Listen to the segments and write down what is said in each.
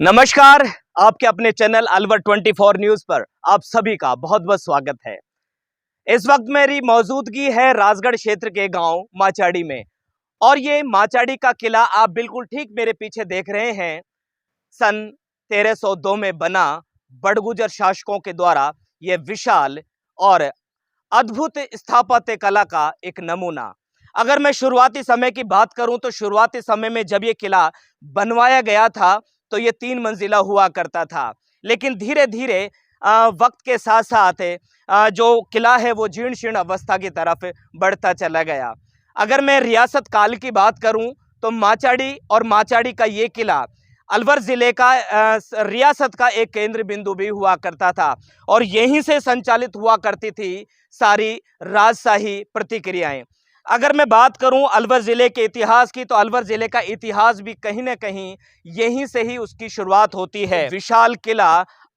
नमस्कार। आपके अपने चैनल अलवर 24 न्यूज पर आप सभी का बहुत बहुत स्वागत है। इस वक्त मेरी मौजूदगी है राजगढ़ क्षेत्र के गांव माचाड़ी में और ये माचाड़ी का किला आप बिल्कुल ठीक मेरे पीछे देख रहे हैं। सन 1302 में बना बड़गुजर शासकों के द्वारा यह विशाल और अद्भुत स्थापत्य कला का एक नमूना। अगर मैं शुरुआती समय की बात करूं तो शुरुआती समय में जब ये किला बनवाया गया था तो ये 3 मंजिला हुआ करता था, लेकिन धीरे धीरे वक्त के साथ साथ जो किला है वो जीर्ण शीर्ण अवस्था की तरफ बढ़ता चला गया। अगर मैं रियासत काल की बात करूं तो माचाड़ी और माचाड़ी का ये किला अलवर जिले का रियासत का एक केंद्र बिंदु भी हुआ करता था और यहीं से संचालित हुआ करती थी सारी राजशाही प्रतिक्रियाएं। अगर मैं बात करूं अलवर जिले के इतिहास की तो अलवर जिले का इतिहास भी कहीं ना कहीं यहीं से ही उसकी शुरुआत होती है। विशाल किला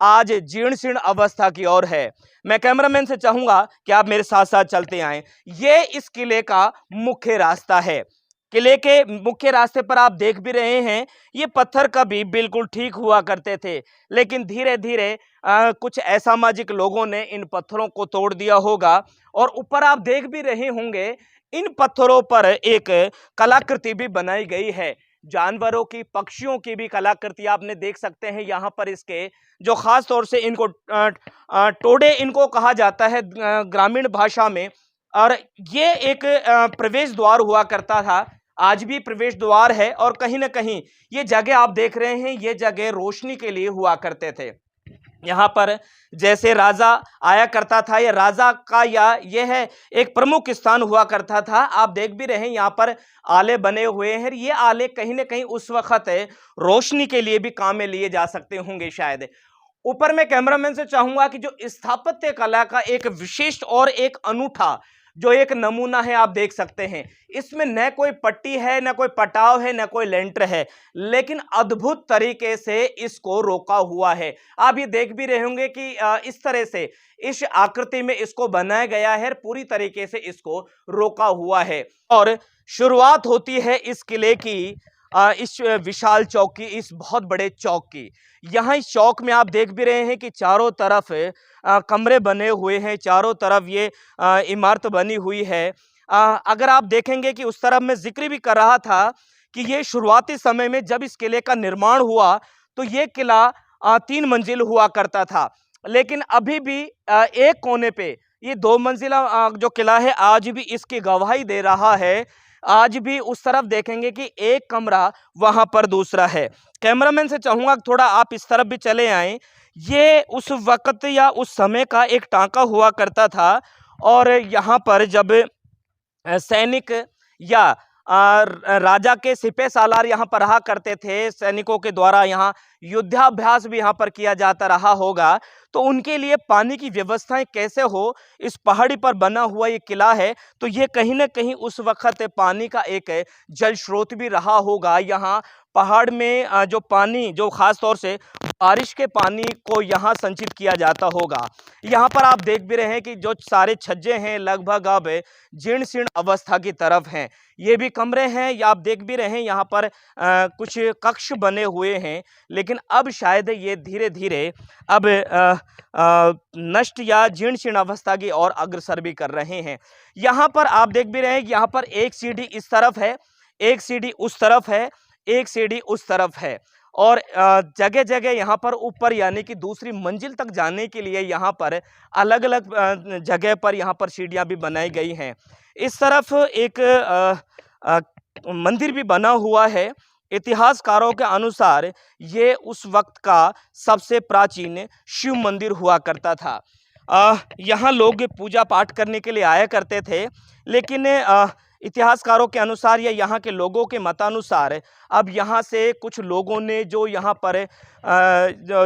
आज जीर्ण शीर्ण अवस्था की ओर है। मैं कैमरामैन से चाहूंगा कि आप मेरे साथ साथ चलते आएं। ये इस किले का मुख्य रास्ता है। किले के मुख्य रास्ते पर आप देख भी रहे हैं, ये पत्थर कभी बिल्कुल ठीक हुआ करते थे, लेकिन धीरे धीरे कुछ असामाजिक लोगों ने इन पत्थरों को तोड़ दिया होगा और ऊपर आप देख भी रहे होंगे इन पत्थरों पर एक कलाकृति भी बनाई गई है। जानवरों की, पक्षियों की भी कलाकृति आपने देख सकते हैं यहाँ पर। इसके जो खास तौर से इनको टोड़े इनको कहा जाता है ग्रामीण भाषा में, और ये एक प्रवेश द्वार हुआ करता था, आज भी प्रवेश द्वार है। और कहीं ना कहीं ये जगह आप देख रहे हैं, ये जगह रोशनी के लिए हुआ करते थे। यहाँ पर जैसे राजा आया करता था, या राजा का या यह है एक प्रमुख स्थान हुआ करता था। आप देख भी रहे हैं यहाँ पर आले बने हुए हैं। ये आले कहीं ना कहीं उस वक्त रोशनी के लिए भी काम में लिए जा सकते होंगे शायद। ऊपर मैं कैमरामैन से चाहूंगा कि जो स्थापत्य कला का एक विशिष्ट और एक अनूठा जो एक नमूना है आप देख सकते हैं, इसमें न कोई पट्टी है, न कोई पटाव है, न कोई लेंटर है, लेकिन अद्भुत तरीके से इसको रोका हुआ है। आप ये देख भी रहे होंगे कि इस तरह से इस आकृति में इसको बनाया गया है, पूरी तरीके से इसको रोका हुआ है। और शुरुआत होती है इस किले की इस विशाल चौक की, इस बहुत बड़े चौक की। यहाँ इस चौक में आप देख भी रहे हैं कि चारों तरफ कमरे बने हुए हैं, चारों तरफ ये इमारत बनी हुई है। अगर आप देखेंगे कि उस तरफ मैं जिक्र भी कर रहा था कि ये शुरुआती समय में जब इस किले का निर्माण हुआ तो ये किला 3 मंजिल हुआ करता था, लेकिन अभी भी एक कोने पे ये 2 मंजिला जो किला है आज भी इसकी गवाही दे रहा है। आज भी उस तरफ देखेंगे कि एक कमरा, वहां पर दूसरा है। कैमरामैन से चाहूंगा थोड़ा आप इस तरफ भी चले आएं। ये उस वक्त या उस समय का एक टांका हुआ करता था और यहाँ पर जब सैनिक या राजा के सिपह सालार यहाँ पर रहा करते थे, सैनिकों के द्वारा यहाँ युद्धाभ्यास भी यहाँ पर किया जाता रहा होगा, तो उनके लिए पानी की व्यवस्थाएं कैसे हो, इस पहाड़ी पर बना हुआ ये किला है, तो ये कहीं ना कहीं उस वक्त पानी का एक जल स्रोत भी रहा होगा। यहाँ पहाड़ में जो पानी, जो खास तौर से बारिश के पानी को यहाँ संचित किया जाता होगा। यहाँ पर आप देख भी रहे हैं कि जो सारे छज्जे हैं लगभग अब जीर्ण शीर्ण अवस्था की तरफ हैं। ये भी कमरे हैं, या आप देख भी रहे हैं यहाँ पर कुछ कक्ष बने हुए हैं, लेकिन अब शायद ये धीरे धीरे अब नष्ट या जीर्ण शीर्ण अवस्था की ओर अग्रसर भी कर रहे हैं। यहाँ पर आप देख भी रहे हैं, यहाँ पर एक सीढ़ी इस तरफ है, एक सीढ़ी उस तरफ है, एक सीढ़ी उस तरफ है, और जगह जगह यहाँ पर ऊपर यानी कि दूसरी मंजिल तक जाने के लिए यहाँ पर अलग अलग जगह पर यहाँ पर सीढ़ियाँ भी बनाई गई हैं। इस तरफ एक मंदिर भी बना हुआ है। इतिहासकारों के अनुसार ये उस वक्त का सबसे प्राचीन शिव मंदिर हुआ करता था। यहाँ लोग पूजा पाठ करने के लिए आया करते थे, लेकिन इतिहासकारों के अनुसार या यहाँ के लोगों के मतानुसार अब यहाँ से कुछ लोगों ने जो यहाँ पर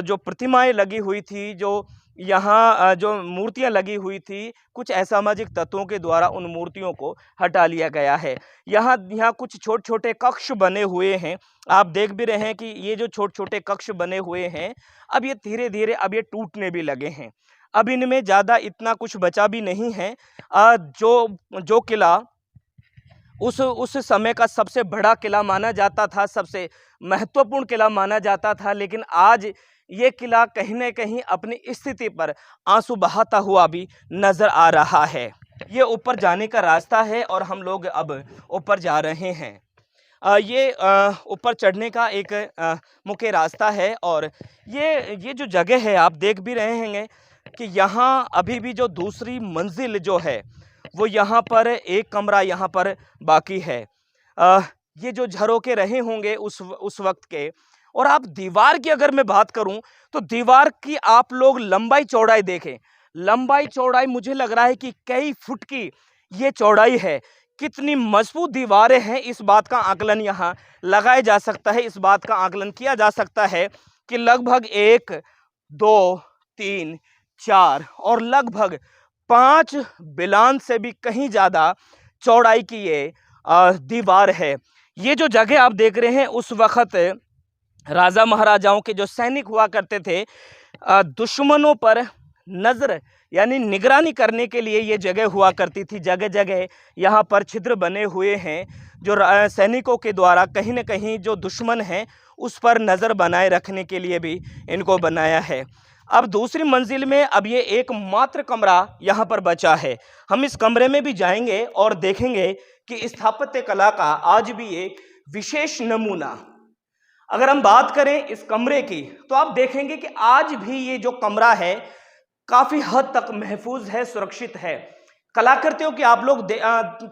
जो प्रतिमाएं लगी हुई थी, जो यहाँ जो मूर्तियां लगी हुई थी, कुछ असामाजिक तत्वों के द्वारा उन मूर्तियों को हटा लिया गया है। यहाँ कुछ छोटे छोटे कक्ष बने हुए हैं। आप देख भी रहे हैं कि ये जो छोटे छोटे कक्ष बने हुए हैं, अब ये धीरे धीरे अब ये टूटने भी लगे हैं। अब इनमें ज़्यादा इतना कुछ बचा भी नहीं है। जो किला उस समय का सबसे बड़ा किला माना जाता था, सबसे महत्वपूर्ण किला माना जाता था। लेकिन आज ये किला कहीं न कहीं अपनी स्थिति पर आंसू बहाता हुआ भी नज़र आ रहा है। ये ऊपर जाने का रास्ता है और हम लोग अब ऊपर जा रहे हैं। ये ऊपर चढ़ने का एक मुख्य रास्ता है और ये जो जगह है आप देख भी रहे होंगे कि यहाँ अभी भी जो दूसरी मंजिल जो है वो यहाँ पर एक कमरा यहाँ पर बाकी है। ये जो झरोखे रहे होंगे उस वक्त के, और आप दीवार की अगर मैं बात करूं तो दीवार की आप लोग लंबाई चौड़ाई देखें, लंबाई चौड़ाई मुझे लग रहा है कि कई फुट की ये चौड़ाई है। कितनी मजबूत दीवारें हैं इस बात का आकलन यहाँ लगाया जा सकता है, इस बात का आकलन किया जा सकता है कि लगभग 1, 2, 3, 4 और लगभग 5 बिलान से भी कहीं ज़्यादा चौड़ाई की ये दीवार है। ये जो जगह आप देख रहे हैं उस वक्त राजा महाराजाओं के जो सैनिक हुआ करते थे, दुश्मनों पर नज़र यानी निगरानी करने के लिए ये जगह हुआ करती थी। जगह जगह यहाँ पर छिद्र बने हुए हैं जो सैनिकों के द्वारा कहीं न कहीं जो दुश्मन हैं उस पर नज़र बनाए रखने के लिए भी इनको बनाया है। अब दूसरी मंजिल में अब ये एकमात्र कमरा यहाँ पर बचा है। हम इस कमरे में भी जाएंगे और देखेंगे कि स्थापत्य कला का आज भी एक विशेष नमूना। अगर हम बात करें इस कमरे की तो आप देखेंगे कि आज भी ये जो कमरा है काफ़ी हद तक महफूज है, सुरक्षित है। कलाकृतियों की आप लोग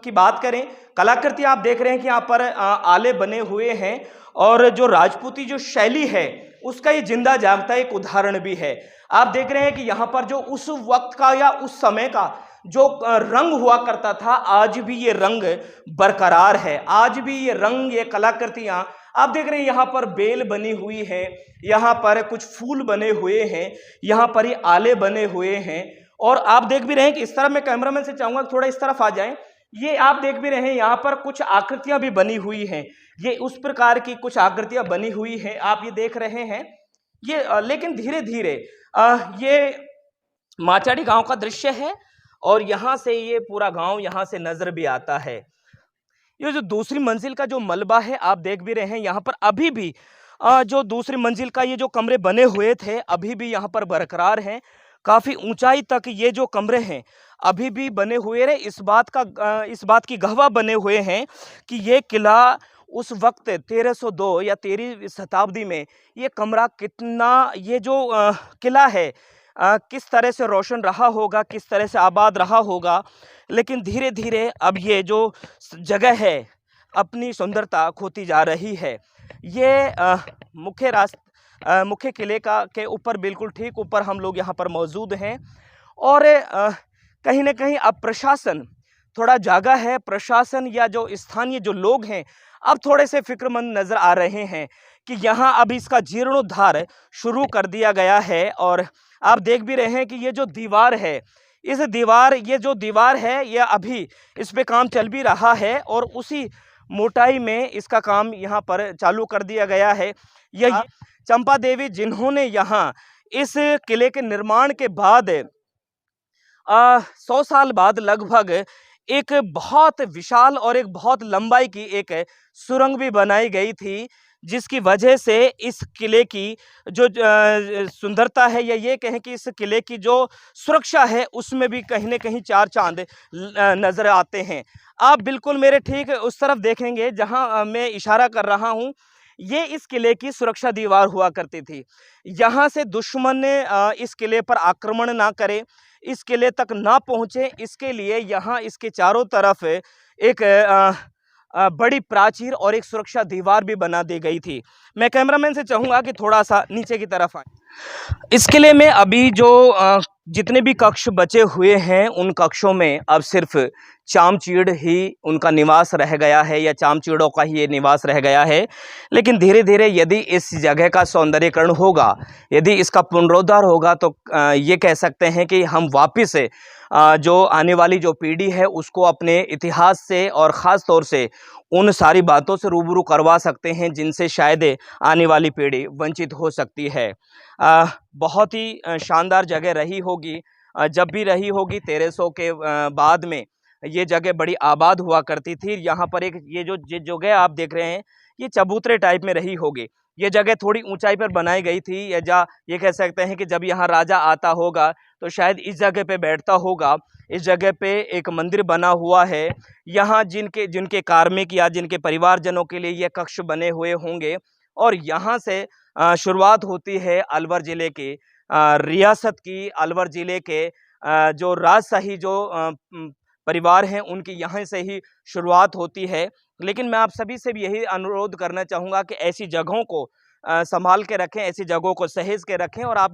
की बात करें, कलाकृति आप देख रहे हैं कि यहाँ पर आले बने हुए हैं और जो राजपूती जो शैली है उसका ये जिंदा जागता एक उदाहरण भी है। आप देख रहे हैं कि यहाँ पर जो उस वक्त का या उस समय का जो रंग हुआ करता था आज भी ये रंग बरकरार है। आज भी ये रंग, ये कलाकृतियाँ आप देख रहे हैं। यहाँ पर बेल बनी हुई है, यहाँ पर कुछ फूल बने हुए हैं, यहाँ पर ये आले बने हुए हैं और आप देख भी रहे हैं कि इस तरफ मैं कैमरामैन से चाहूँगा थोड़ा इस तरफ आ जाएं। ये आप देख भी रहे हैं यहाँ पर कुछ आकृतियाँ भी बनी हुई हैं। ये उस प्रकार की कुछ आकृतियाँ बनी हुई हैं, आप ये देख रहे हैं। ये लेकिन धीरे धीरे ये माचाड़ी गांव का दृश्य है और यहाँ से ये पूरा गांव यहाँ से नजर भी आता है। ये जो दूसरी मंजिल का जो मलबा है आप देख भी रहे हैं, यहाँ पर अभी भी जो दूसरी मंजिल का ये जो कमरे बने हुए थे अभी भी यहाँ पर बरकरार हैं। काफ़ी ऊंचाई तक ये जो कमरे हैं अभी भी बने हुए रहे। इस बात की गवाह बने हुए हैं कि ये किला उस वक्त 1302 या 13वीं शताब्दी में ये कमरा कितना, ये जो किला है किस तरह से रोशन रहा होगा, किस तरह से आबाद रहा होगा। लेकिन धीरे धीरे अब ये जो जगह है अपनी सुंदरता खोती जा रही है। ये मुख्य किले के ऊपर, बिल्कुल ठीक ऊपर हम लोग यहाँ पर मौजूद हैं और कहीं ना कहीं अब प्रशासन थोड़ा जागा है। प्रशासन या जो स्थानीय जो लोग हैं अब थोड़े से फिक्रमंद नज़र आ रहे हैं कि यहाँ अब इसका जीर्णोद्धार शुरू कर दिया गया है। और आप देख भी रहे हैं कि ये जो दीवार है, ये जो दीवार है ये अभी इस पे काम चल भी रहा है और उसी मोटाई में इसका काम यहाँ पर चालू कर दिया गया है। यही चंपा देवी जिन्होंने यहाँ इस किले के निर्माण के बाद 100 साल बाद लगभग एक बहुत विशाल और एक बहुत लंबाई की एक सुरंग भी बनाई गई थी, जिसकी वजह से इस किले की जो सुंदरता है या ये कहें कि इस किले की जो सुरक्षा है उसमें भी कहीं न कहीं चार चांद नज़र आते हैं। आप बिल्कुल मेरे ठीक उस तरफ देखेंगे जहां मैं इशारा कर रहा हूं, ये इस किले की सुरक्षा दीवार हुआ करती थी। यहाँ से दुश्मन इस किले पर आक्रमण ना करे, इस किले तक ना पहुँचे, इसके लिए यहाँ इसके चारों तरफ एक बड़ी प्राचीर और एक सुरक्षा दीवार भी बना दी गई थी। मैं कैमरामैन से चाहूँगा कि थोड़ा सा नीचे की तरफ आए। इस किले में अभी जो जितने भी कक्ष बचे हुए हैं उन कक्षों में अब सिर्फ चामचीड़ ही उनका निवास रह गया है या चामचीड़ों का ही ये निवास रह गया है। लेकिन धीरे धीरे यदि इस जगह का सौंदर्यीकरण होगा, यदि इसका पुनरुद्धार होगा तो ये कह सकते हैं कि हम वापस जो आने वाली जो पीढ़ी है उसको अपने इतिहास से और ख़ास तौर से उन सारी बातों से रूबरू करवा सकते हैं जिनसे शायद आने वाली पीढ़ी वंचित हो सकती है। बहुत ही शानदार जगह रही होगी, जब भी रही होगी 1300 के बाद में ये जगह बड़ी आबाद हुआ करती थी। यहाँ पर एक ये जो जगह आप देख रहे हैं, ये चबूतरे टाइप में रही होगी। ये जगह थोड़ी ऊंचाई पर बनाई गई थी, या ये कह सकते हैं कि जब यहाँ राजा आता होगा तो शायद इस जगह पे बैठता होगा। इस जगह पे एक मंदिर बना हुआ है। यहाँ जिनके जिनके कार्मिक या जिनके परिवारजनों के लिए ये कक्ष बने हुए होंगे, और यहाँ से शुरुआत होती है अलवर ज़िले की रियासत की, अलवर ज़िले के जो राजशाही जो परिवार हैं उनकी यहाँ से ही शुरुआत होती है। लेकिन मैं आप सभी से भी यही अनुरोध करना चाहूँगा कि ऐसी जगहों को संभाल के रखें, ऐसी जगहों को सहेज के रखें, और आप